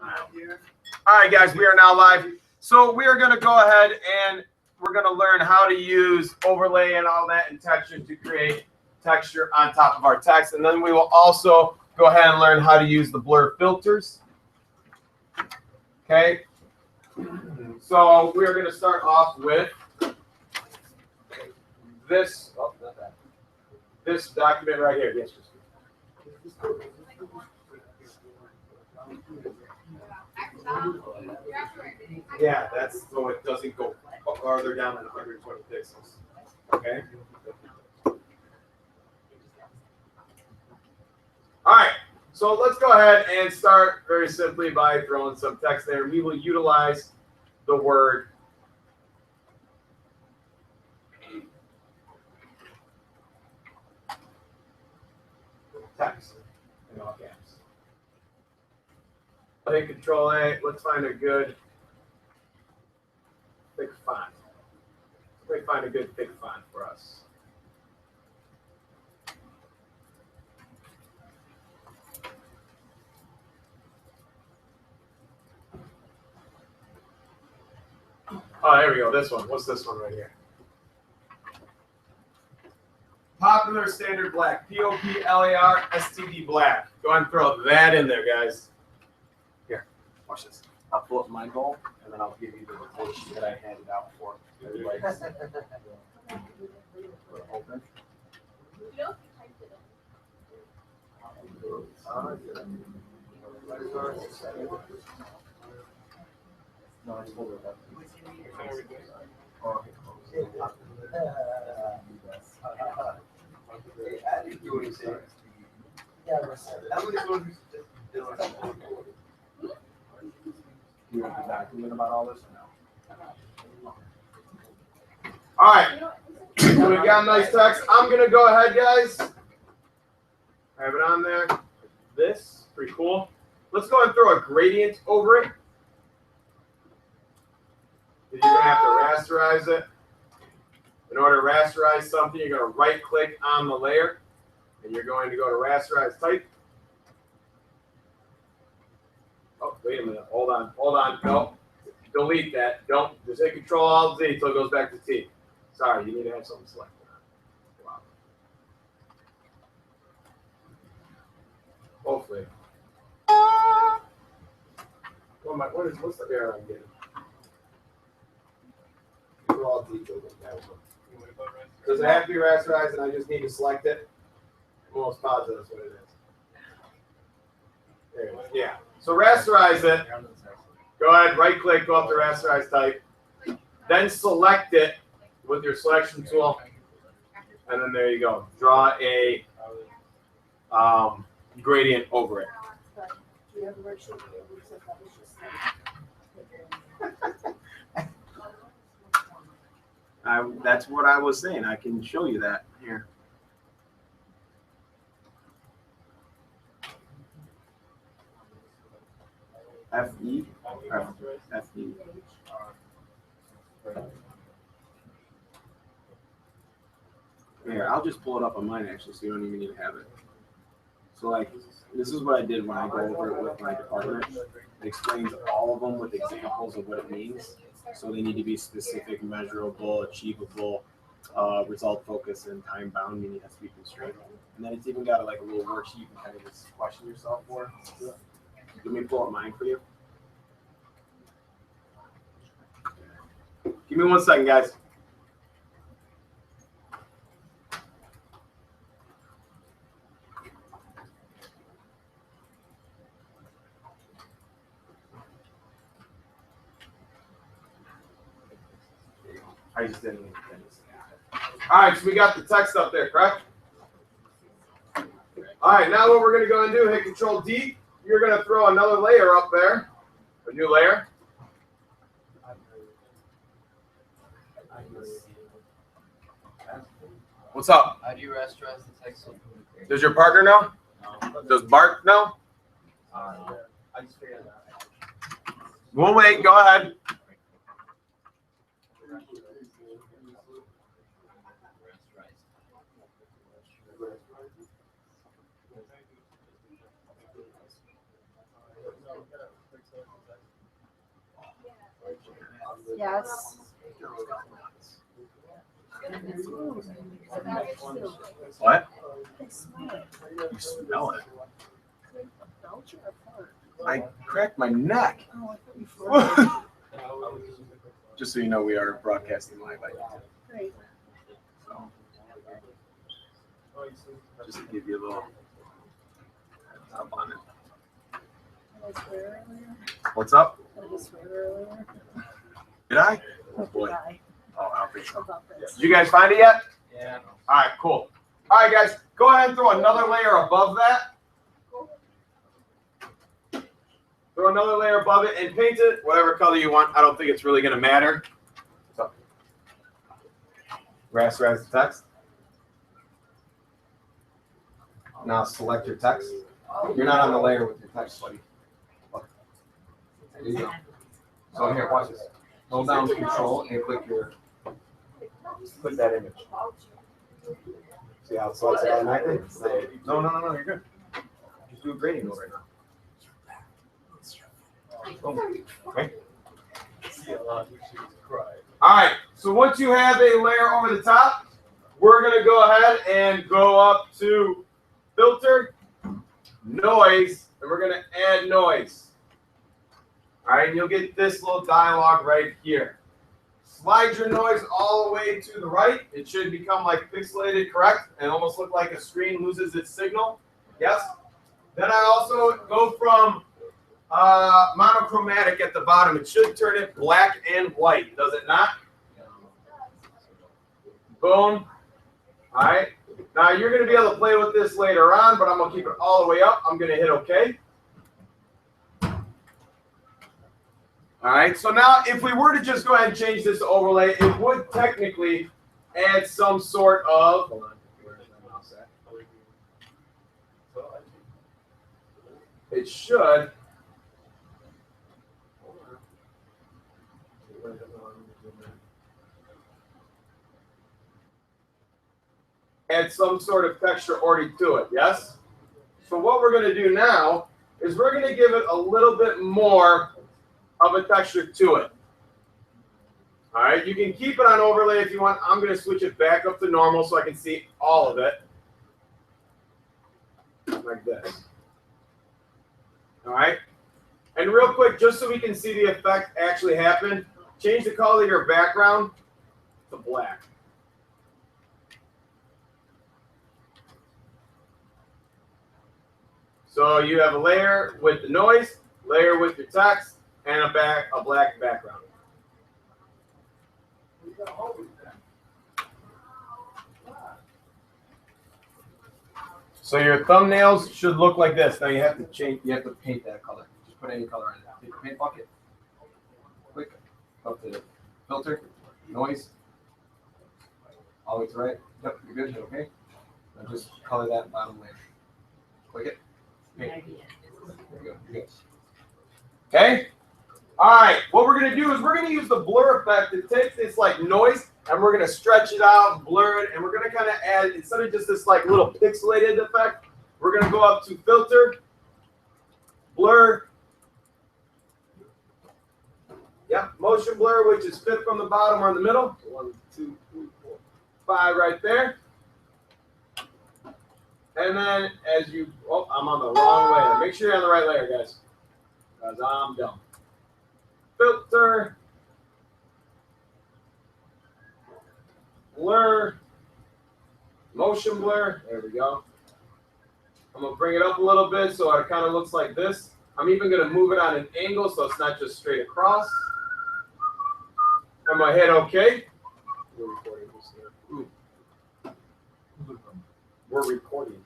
All right, guys, we are now live. So we are going to go ahead and we're going to learn how to use overlay and all that and texture to create texture on top of our text. And then we will also go ahead and learn how to use the blur filters. Okay. So we are going to start off with this. Oh, not that. This document right here. Yes, yeah, that's so it doesn't go farther down than 120 pixels. Okay. All right. So let's go ahead and start very simply by throwing some text there. We will utilize the word text in all caps. Hit Control A. Let's find a good thick font. Let's find a good thick font for us. Oh, there we go. This one. What's this one right here? Popular Standard Black. POPLAR STD Black. Go ahead and throw that in there, guys. Here, watch this. I'll pull up my goal, and then I'll give you the report sheet that I handed out for everybody. Open. No, I pulled it up. You want the document about all this or no? All right. So we got nice text. I'm gonna go ahead, guys. I have it on there. This pretty cool. Let's go and throw a gradient over it. You're gonna have to rasterize it. In order to rasterize something, you're gonna right-click on the layer, and you're going to go to rasterize type. Oh, wait a minute. Hold on. No, delete that. Don't. Just hit Control-Alt-Z until it goes back to T. Sorry, you need to have something selected. Wow. Hopefully. What's the error I'm getting? Control-Alt-Z. Does it have to be rasterized and I just need to select it? I'm almost positive that's what it is. There it is. Yeah. So rasterize it. Go ahead, right click, go up to rasterize type. Then select it with your selection tool. And then there you go. Draw a gradient over it. That's what I was saying. I can show you that here. FE. FE. Here, I'll just pull it up on mine actually, so you don't even need to have it. So like, this is what I did when I go over it with my department. It explains all of them with examples of what it means. So they need to be specific, measurable, achievable, result focused, and time bound, meaning it has to be constrained. And then it's even got like a little worksheet you can kind of just question yourself for. Let me pull up mine for you. Give me 1 second, guys. I just didn't need to. All right, so we got the text up there, correct? All right, now what we're going to go and do, hit Control D. You're going to throw another layer up there, a new layer. What's up? How do you rasterize the text? Does your partner know? No. Does Bart know? I just figured that out. We'll wait. Go ahead. Yes. What? I smell it. You smell it. Belch or fart? I cracked my neck. Oh, I thought you farted. Just so you know, we are broadcasting live. Great. So, just to give you a little heads up on it. Did I swear earlier? What's up? Did I swear earlier? Did I? Oh Did boy. I? Oh, I don't think so. About this. Did you guys find it yet? Yeah. All right, cool. All right, guys, go ahead and throw another layer above that. Throw another layer above it and paint it whatever color you want. I don't think it's really going to matter. So, rasterize the text. Now select your text. You're not on the layer with your text, buddy. Look. There you go. So here, watch this. Hold down Control and click that image. See how it selects it automatically? No, you're good. Just do a grading mode right now. Okay. All right, so once you have a layer over the top, we're going to go ahead and go up to Filter, Noise, and we're going to add noise. All right, and you'll get this little dialog right here. Slide your noise all the way to the right. It should become like pixelated, correct? And almost look like a screen loses its signal. Yes? Then I also go from monochromatic at the bottom. It should turn it black and white, does it not? Boom. All right. Now you're going to be able to play with this later on, but I'm going to keep it all the way up. I'm going to hit OK. All right. So now if we were to just go ahead and change this to overlay, it would technically add some sort of. Hold on. Where's my mouse at? It should. Add some sort of texture already to it, yes? So what we're going to do now is we're going to give it a little bit more of a texture to it. All right, you can keep it on overlay if you want. I'm going to switch it back up to normal so I can see all of it. Like this. All right. And real quick, just so we can see the effect actually happen, change the color of your background to black. So you have a layer with the noise, layer with your text, and a black background. So your thumbnails should look like this. Now you have to change. You have to paint that color. Just put any color in it. Take your paint bucket. Click up to filter, noise. All the way to right. Yep, you're good. Okay. Now just color that bottom layer. Click it. Paint. There you go. You're good. Okay. All right. What we're gonna do is we're gonna use the blur effect to take this like noise and we're gonna stretch it out, blur it, and we're gonna kind of add, instead of just this like little pixelated effect, we're gonna go up to filter, blur, yeah, motion blur, which is fit from the bottom or in the middle. 1, 2, 3, 4, 5 right there. And then as you, oh, I'm on the wrong layer. Make sure you're on the right layer, guys, because I'm dumb. Filter, blur, motion blur. There we go. I'm going to bring it up a little bit so it kind of looks like this. I'm even going to move it on an angle so it's not just straight across. I'm going to hit OK. We're recording this here. We're recording.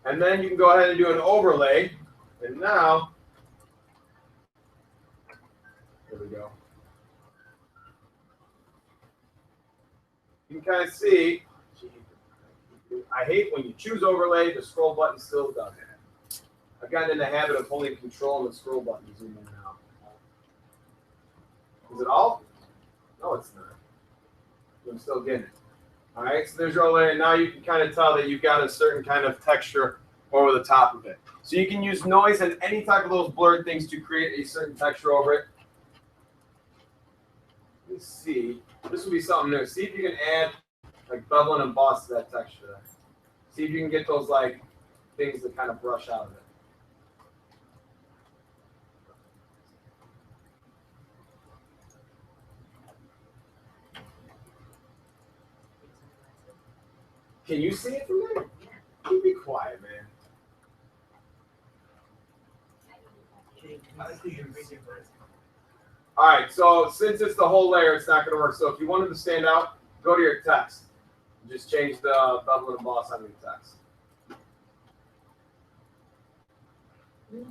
And then you can go ahead and do an overlay. And now, there we go. You can kind of see, I hate when you choose overlay, the scroll button still does it. I've gotten in the habit of holding control and the scroll button zoom in and out. Is it all? No, it's not. I'm still getting it. All right, so there's your overlay. Now you can kind of tell that you've got a certain kind of texture over the top of it. So you can use noise and any type of those blurred things to create a certain texture over it. Let's see. This will be something new. See if you can add like bevel and emboss to that texture there. See if you can get those like things that kind of brush out of it. Can you see it from there? You be quiet, man. All right, so since it's the whole layer, it's not going to work. So if you want it to stand out, go to your text. Just change the bevel and emboss on your text. Is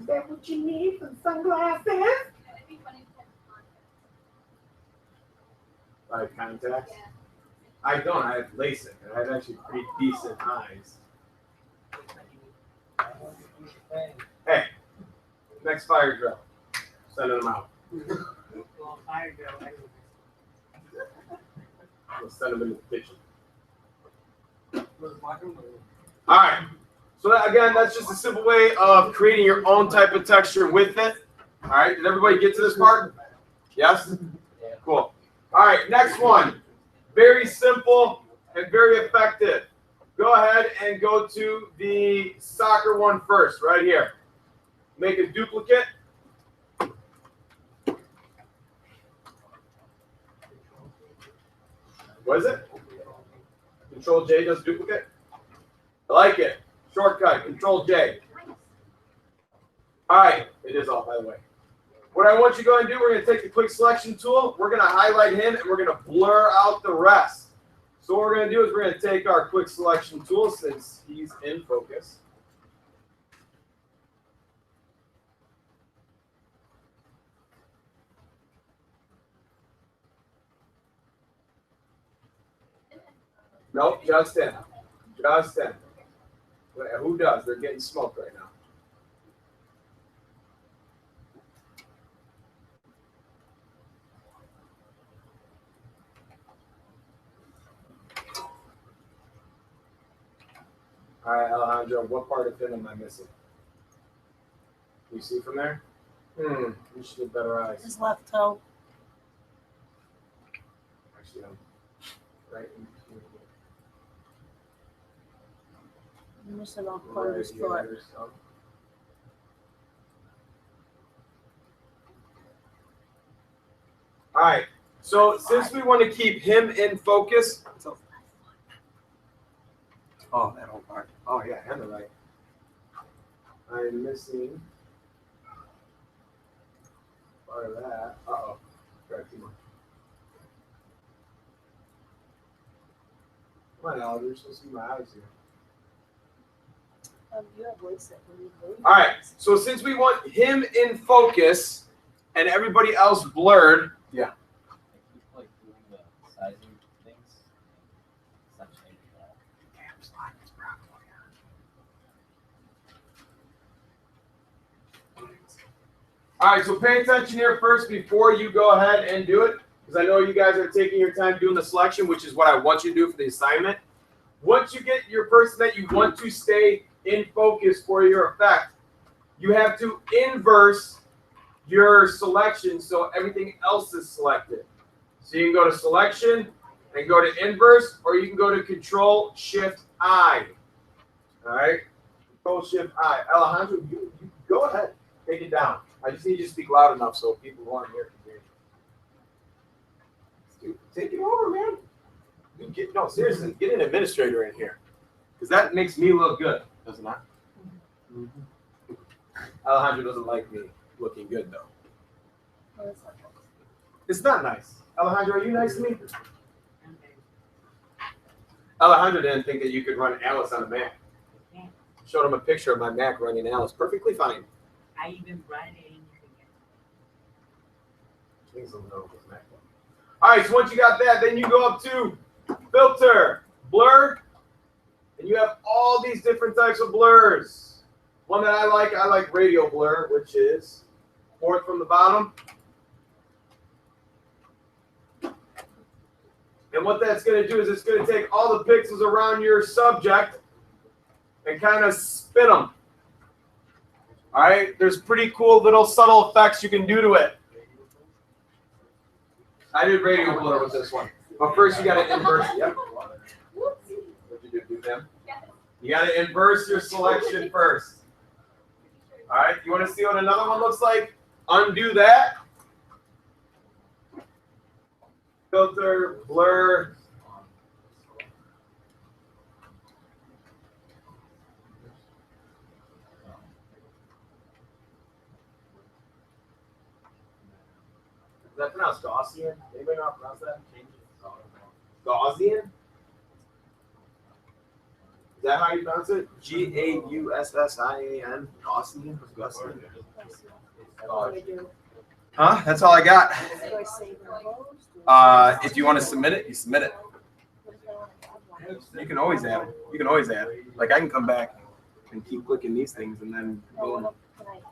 that what you need for sunglasses? Like contacts? I don't. I have LASIK. I have actually pretty decent eyes. Hey, next fire drill. Sending them out. We'll send them into the kitchen. All right. So that, again, that's just a simple way of creating your own type of texture with it. All right. Did everybody get to this part? Yes? Cool. All right. Next one. Very simple and very effective. Go ahead and go to the soccer one first, right here. Make a duplicate. What is it? Control J does duplicate. I like it. Shortcut, Control J. All right, it is off, by the way. What I want you to go and do, we're going to take the quick selection tool. We're going to highlight him, and we're going to blur out the rest. So what we're going to do is we're going to take our quick selection tool, since he's in focus. Nope, just him. Just him. Who does? They're getting smoked right now. All right, Alejandro, what part of him am I missing? Can you see from there? You should get better eyes. His left toe. Actually, I'm right in between. You missed it off part of his foot. All right, so since we want to keep him in focus. Oh, that whole part. Oh, yeah, and the right. I'm missing part of that. Uh-oh. Grab too much. Come on, Al, you're supposed to see my eyes here. You have LASIK when you move. All right, so since we want him in focus and everybody else blurred. Yeah. I keep like doing the sizing things. It's not changing at all. Damn, slide is probably on. All right, so pay attention here first before you go ahead and do it, because I know you guys are taking your time doing the selection, which is what I want you to do for the assignment. Once you get your person that you want to stay in focus for your effect, you have to inverse your selection so everything else is selected. So you can go to selection and go to inverse, or you can go to Control Shift I. All right, Control Shift I. Alejandro, you go ahead, take it down. I just need you to speak loud enough so people who aren't here can hear you. Dude, take it over, man. No, seriously, get an administrator in here, because that makes me look good, does it not? Mm-hmm. Alejandro doesn't like me looking good, though. Oh, that's not nice. It's not nice. Alejandro, are you nice to me? Alejandro didn't think that you could run Alice on a Mac. Showed him a picture of my Mac running Alice. Perfectly fine. I even brought it in. All right, so once you got that, then you go up to Filter, Blur, and you have all these different types of blurs. One that I like Radial Blur, which is fourth from the bottom. And what that's going to do is it's going to take all the pixels around your subject and kind of spin them. All right, there's pretty cool little subtle effects you can do to it. I did radio blur with this one, but first you got to inverse. Yep. What'd you do, Pam? You got to inverse your selection first. All right, you want to see what another one looks like? Undo that. Filter, blur. Is that pronounced Gaussian? Anybody know how to pronounce that? Gaussian? Is that how you pronounce it? Gaussian. Gaussian. Gaussian. What do I do? Huh? That's all I got. Do I save and close? If you want to submit it, you submit it. What if I want to add one? You can always add it. You can always add it. Like I can come back and keep clicking these things and then Or boom. can I add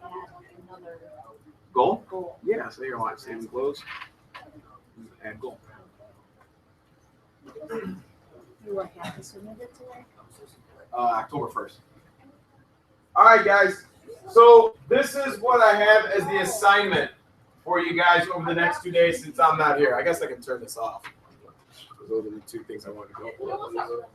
another Goal? goal? Yeah, so you're watching save and close. Add goal. Do I have to submit it today? October 1st. All right, guys. So this is what I have as the assignment for you guys over the next 2 days since I'm not here. I guess I can turn this off. Those are the two things I wanted to go for.